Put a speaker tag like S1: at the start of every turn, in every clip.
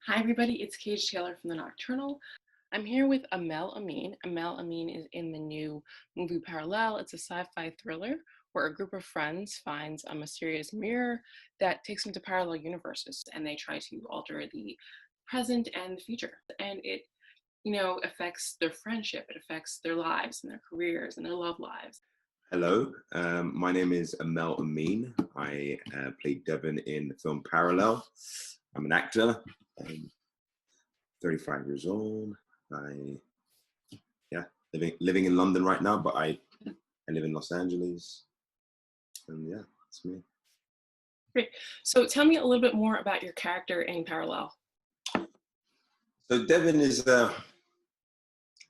S1: Hi, everybody. It's Cage Taylor from The Nocturnal. I'm here with Ameen. Ameen is in the new movie Parallel. It's a sci-fi thriller where a group of friends finds a mysterious mirror that takes them to parallel universes, and they try to alter the present and the future. And it, affects their friendship. It affects their lives and their careers and their love lives.
S2: Hello, my name is Ameen. I played Devon in the film Parallel. I'm an actor. I'm 35 years old. I living in London right now, but I live in Los Angeles. And yeah, it's me.
S1: Great. So tell me a little bit more about your character in Parallel.
S2: So Devon is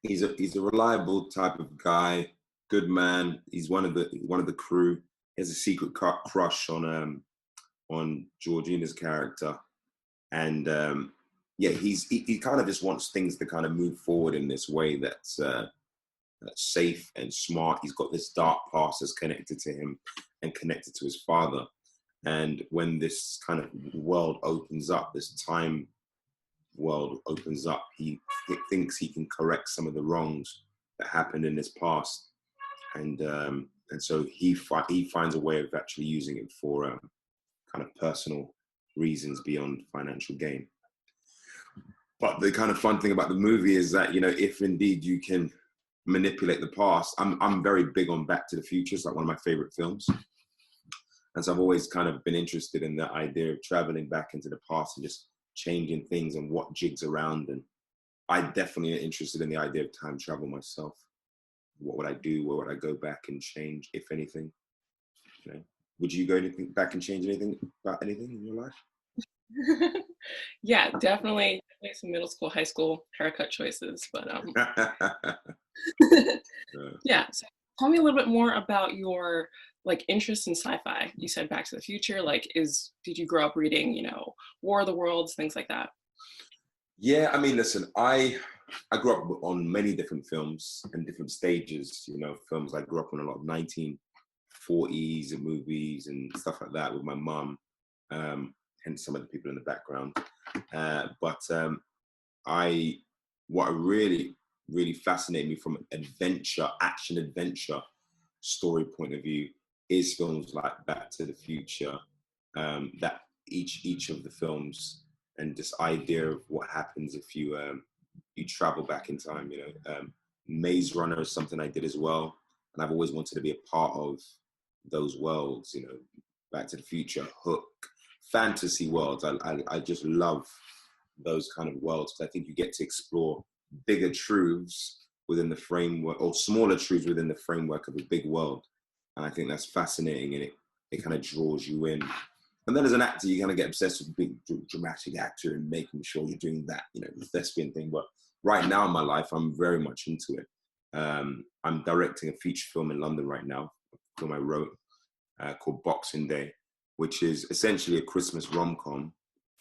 S2: he's a reliable type of guy, good man. He's one of the crew. He has a secret crush on Georgina's character, and yeah, he kind of just wants things to kind of move forward in this way that's safe and smart. He's got this dark past that's connected to him and connected to his father. And when this kind of world opens up, this time world opens up, he thinks he can correct some of the wrongs that happened in his past, and so he finds a way of actually using it for kind of personal reasons beyond financial gain. But the kind of fun thing about the movie is that, if indeed you can manipulate the past, I'm very big on Back to the Future. It's like one of my favorite films. And so I've always kind of been interested in the idea of traveling back into the past and just changing things and what jigs around. And I definitely am interested in the idea of time travel myself. What would I do? Where would I go back and change, if anything? Would you go back and change anything about anything in your life?
S1: Yeah, definitely some middle school, high school haircut choices, but yeah. So tell me a little bit more about your interest in sci-fi. You said Back to the Future. Did you grow up reading, War of the Worlds, things like that?
S2: Yeah, I mean, listen, I grew up on many different films and different stages. Films I grew up on a lot of 1940s and movies and stuff like that with my mum. Hence some of the people in the background. But what really, really fascinated me from an action adventure story point of view is films like Back to the Future. That each of the films and this idea of what happens if you travel back in time. Maze Runner is something I did as well, and I've always wanted to be a part of those worlds. Back to the Future, Hook, fantasy worlds. I just love those kind of worlds because I think you get to explore bigger truths within the framework, or smaller truths within the framework of a big world. And I think that's fascinating, and it kind of draws you in. And then as an actor, you kind of get obsessed with being a dramatic actor and making sure you're doing that, the thespian thing. But right now in my life, I'm very much into it. I'm directing a feature film in London right now, a film I wrote called Boxing Day, which is essentially a Christmas rom-com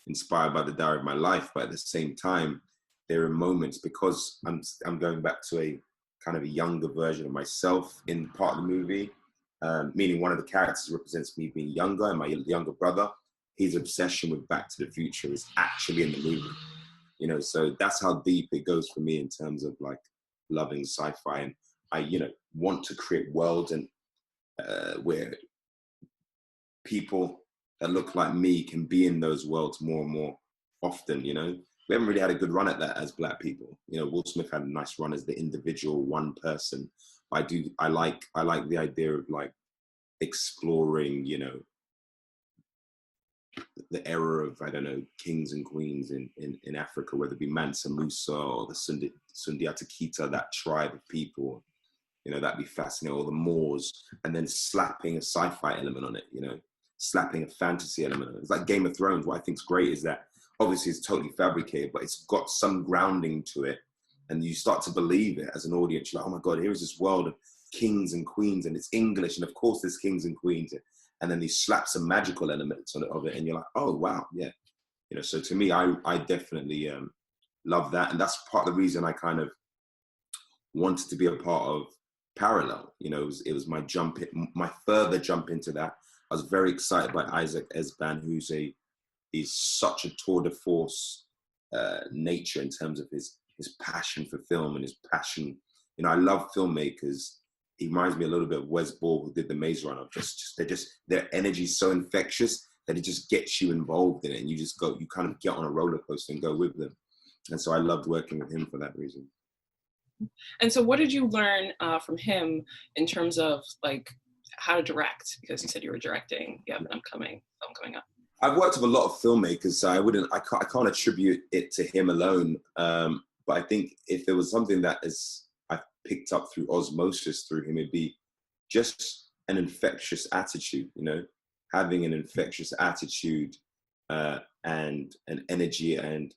S2: inspired by the diary of my life. But at the same time, there are moments, because I'm going back to a kind of a younger version of myself in part of the movie, meaning one of the characters represents me being younger, and my younger brother, his obsession with Back to the Future is actually in the movie. So that's how deep it goes for me in terms of like loving sci-fi. And I, want to create worlds and where people that look like me can be in those worlds more and more often. We haven't really had a good run at that as Black people. Will Smith had a nice run as the individual one person. I like the idea of like exploring, the era of, I don't know, kings and queens in Africa, whether it be Mansa Musa or the Sundiata Keita, that tribe of people. That'd be fascinating. Or the Moors, and then slapping a sci-fi element on it, slapping a fantasy element on it. It's like Game of Thrones. What I think is great is that obviously it's totally fabricated, but it's got some grounding to it. And you start to believe it as an audience. You're like, oh my God, here is this world of kings and queens, and it's English. And of course there's kings and queens. And then they slap some magical elements on it of it. And you're like, oh, wow, yeah. So to me, I definitely love that. And that's part of the reason I kind of wanted to be a part of Parallel. It was my further jump into that. I was very excited by Isaac Esban, he's such a tour de force nature in terms of his passion for film and his passion. You know, I love filmmakers. He reminds me a little bit of Wes Ball, who did The Maze Runner. Their energy is so infectious that it just gets you involved in it, and you kind of get on a roller coaster and go with them. And so I loved working with him for that reason.
S1: And so, what did you learn from him in terms of like how to direct? Because you said you were directing. You have an upcoming film coming up.
S2: I've worked with a lot of filmmakers, so I can't attribute it to him alone. But I think if there was something that I picked up through osmosis through him, it'd be just an infectious attitude. You know, having an infectious attitude and an energy and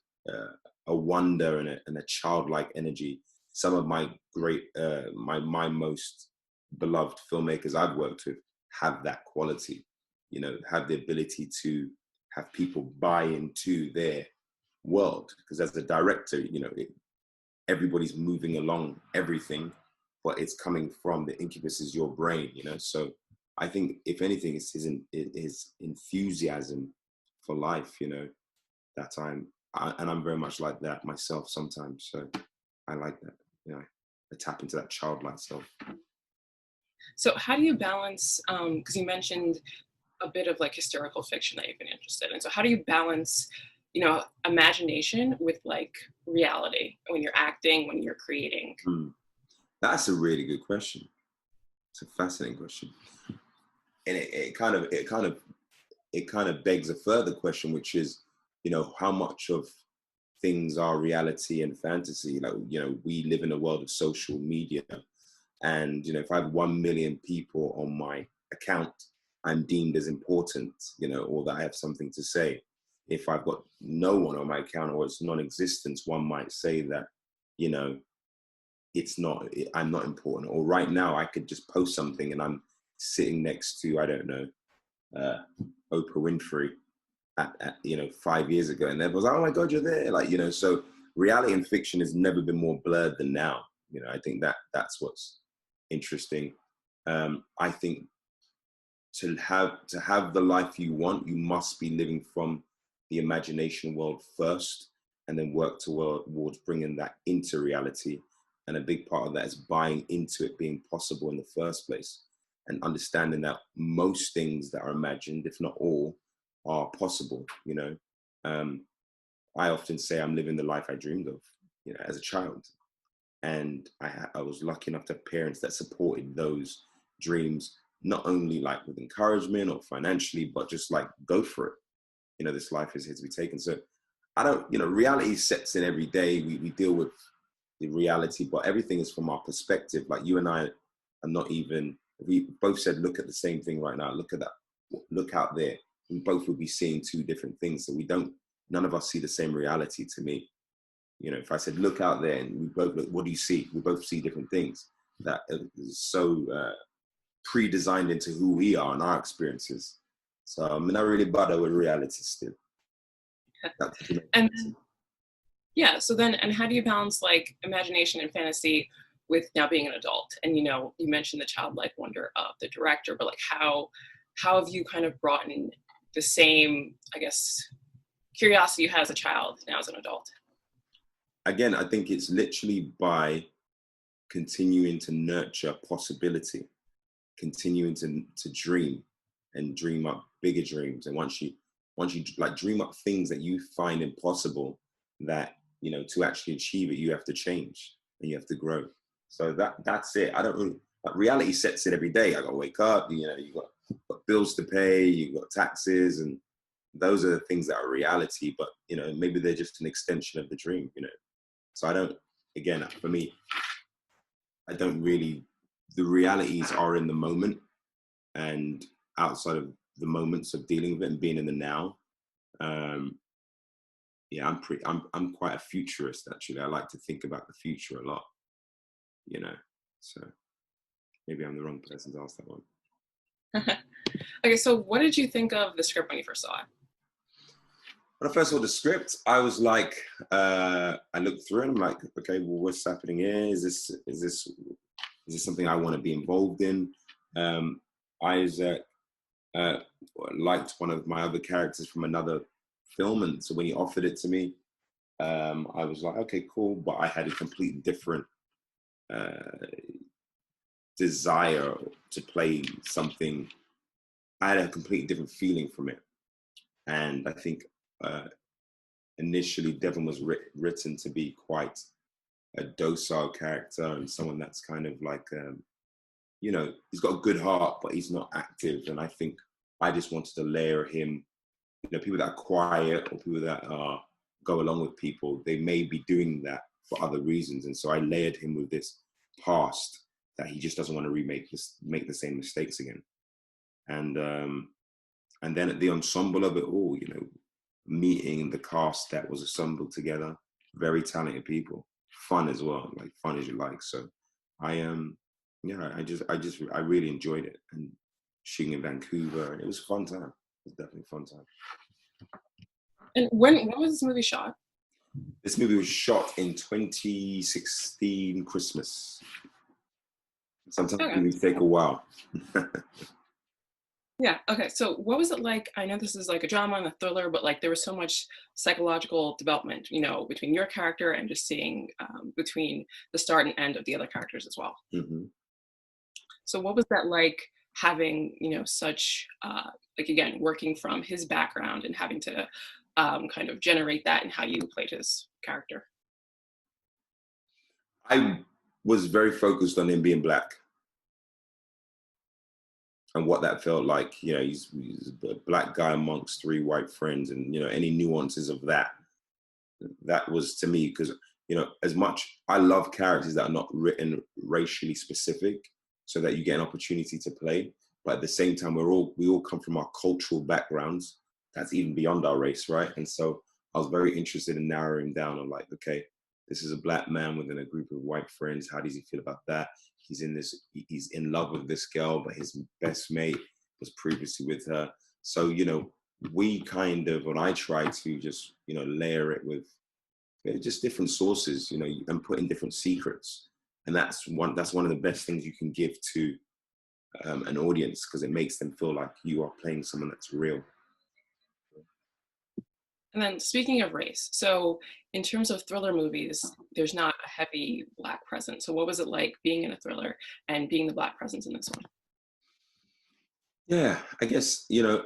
S2: a wonder and a childlike energy. Some of my my most beloved filmmakers I've worked with have that quality. You know, have the ability to have people buy into their world. Because as a director, you know, everybody's moving along everything, but it's coming from the incubus is your brain, you know. So I think if anything, it's his enthusiasm for life, you know, that and I'm very much like that myself sometimes. So I like that, you know, I tap into that childlike self.
S1: So, how do you balance? Because you mentioned a bit of like historical fiction that you've been interested in. So, how do you balance, imagination with like reality when you're acting, when you're creating?
S2: That's a really good question. It's a fascinating question, and it kind of begs a further question, which is, you know, how much of things are reality and fantasy? Like, you know, we live in a world of social media, and you know, if I have 1 million people on my account, I'm deemed as important, you know, or that I have something to say. If I've got no one on my account or it's non-existent, one might say that, you know, I'm not important. Or right now I could just post something and I'm sitting next to, I don't know, Oprah Winfrey at 5 years ago, and everyone's like, oh my God, you're there. Like, you know, so reality and fiction has never been more blurred than now. You know, I think that's what's interesting. I think to have the life you want, you must be living from the imagination world first, and then work towards bringing that into reality. And a big part of that is buying into it being possible in the first place, and understanding that most things that are imagined, if not all, are possible. You know, I often say I'm living the life I dreamed of, you know, as a child, and I was lucky enough to have parents that supported those dreams, not only like with encouragement or financially, but just like, go for it. You know, this life is here to be taken. So I don't, you know, reality sets in every day. We deal with the reality, but everything is from our perspective. Like, you and I are not even, we both said, look at the same thing right now. Look at that. Look out there. We both will be seeing two different things. So none of us see the same reality to me. You know, if I said, look out there, and we both look, what do you see? We both see different things. That is so pre-designed into who we are and our experiences. So I'm not really bother with reality still.
S1: And yeah, so then, and how do you balance like imagination and fantasy with now being an adult? And you know, you mentioned the childlike wonder of the director, but like how have you kind of brought in the same, I guess, curiosity you had as a child now as an adult?
S2: Again, I think it's literally by continuing to nurture possibility, continuing to dream and dream up bigger dreams. And once you like dream up things that you find impossible, that, you know, to actually achieve it, you have to change and you have to grow. So that's it. I don't really, like, reality sets it every day. I gotta wake up, you know, you got bills to pay, you got taxes, and those are the things that are reality, but you know, maybe they're just an extension of the dream, you know. So I don't, again, for me, I don't really, the realities are in the moment, and outside of the moments of dealing with it and being in the now. Yeah, I'm quite a futurist, actually. I like to think about the future a lot, you know. So maybe I'm the wrong person to ask that one.
S1: Okay, so what did you think of the script when you first saw it?
S2: When I first saw the script, I was like, I looked through it and I'm like, okay, well, what's happening here? Is this something I want to be involved in? Isaac liked one of my other characters from another film, and so when he offered it to me, I was like, okay, cool, but I had a completely different desire to play something. I had a completely different feeling from it, and I think initially Devon was written to be quite a docile character and someone that's kind of like, he's got a good heart, but he's not active. And I think I just wanted to layer him, people that are quiet or people that go along with people, they may be doing that for other reasons. And so I layered him with this past that he just doesn't want to make the same mistakes again. And then at the ensemble of it all, meeting the cast that was assembled together, very talented people, fun as well, like fun as you like. So I I really enjoyed it, and shooting in Vancouver, it was a fun time. It was definitely a fun time.
S1: And when was this movie shot?
S2: This movie was shot in 2016 Christmas. Sometimes
S1: Okay.
S2: movies take a while.
S1: Yeah. Okay. So what was it like? I know this is like a drama and a thriller, but like there was so much psychological development, between your character and just seeing between the start and end of the other characters as well.
S2: Mm-hmm.
S1: So what was that like having, such like again, working from his background and having to kind of generate that in how you played his character?
S2: I was very focused on him being black and what that felt like. He's a black guy amongst three white friends, and any nuances of that. That was to me because as much I love characters that are not written racially specific, so that you get an opportunity to play. But at the same time, we all come from our cultural backgrounds. That's even beyond our race, right? And so I was very interested in narrowing down on like, okay, this is a black man within a group of white friends. How does he feel about that? He's in love with this girl, but his best mate was previously with her. So, we kind of, when I try to just, layer it with just different sources, and put in different secrets. And that's one of the best things you can give to an audience, because it makes them feel like you are playing someone that's real.
S1: And then speaking of race, so in terms of thriller movies, there's not a heavy black presence. So what was it like being in a thriller and being the black presence in this one?
S2: Yeah, I guess, was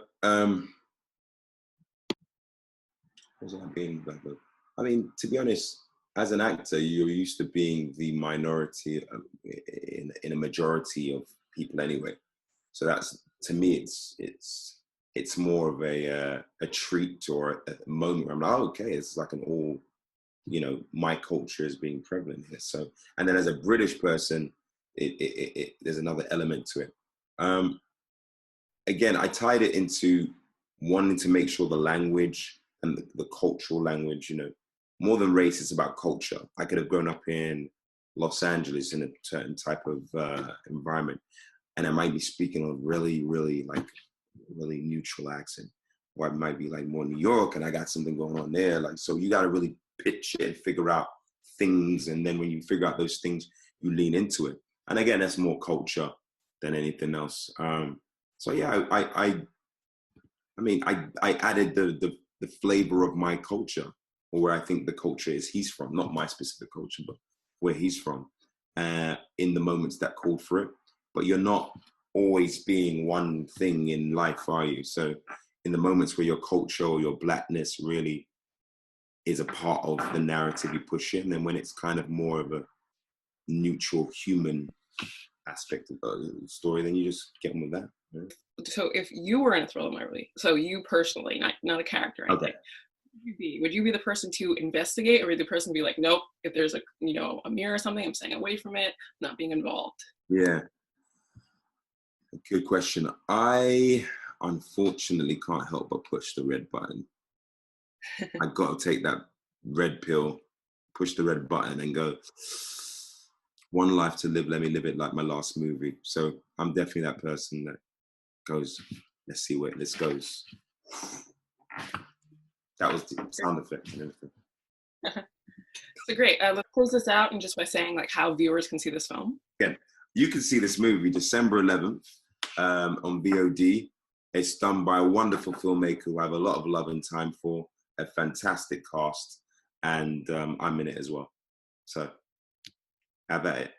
S2: I being black? I mean, to be honest, as an actor, you're used to being the minority in a majority of people anyway. So that's, to me, it's more of a treat or a moment where I'm like, oh, okay, it's like an all, my culture is being prevalent here. So, and then as a British person, there's another element to it. Again, I tied it into wanting to make sure the language and the cultural language, more than race, it's about culture. I could have grown up in Los Angeles in a certain type of environment, and I might be speaking a really, really really neutral accent, or I might be like more New York, and I got something going on there. Like, so you got to really pitch it and figure out things, and then when you figure out those things, you lean into it. And again, that's more culture than anything else. So yeah, I added the flavor of my culture, or where I think the culture is he's from, not my specific culture, but where he's from, in the moments that called for it. But you're not always being one thing in life, are you? So in the moments where your culture or your blackness really is a part of the narrative you push in, and when it's kind of more of a neutral human aspect of the story, then you just get on with that. Right?
S1: So if you were in a thriller movie, so you personally, not a character or anything,
S2: Okay.
S1: would you be the person to investigate, or would the person be like, nope, if there's a mirror or something, I'm staying away from it, not being involved?
S2: Yeah. Good question. I unfortunately can't help but push the red button. I got to take that red pill, push the red button, and go, one life to live, let me live it like my last movie. So I'm definitely that person that goes, let's see where this goes. That was the sound effect and everything.
S1: So great. Let's close this out and just by saying like how viewers can see this film.
S2: Again, you can see this movie December 11th on VOD. It's done by a wonderful filmmaker who I have a lot of love and time for, a fantastic cast. and I'm in it as well. So have at it.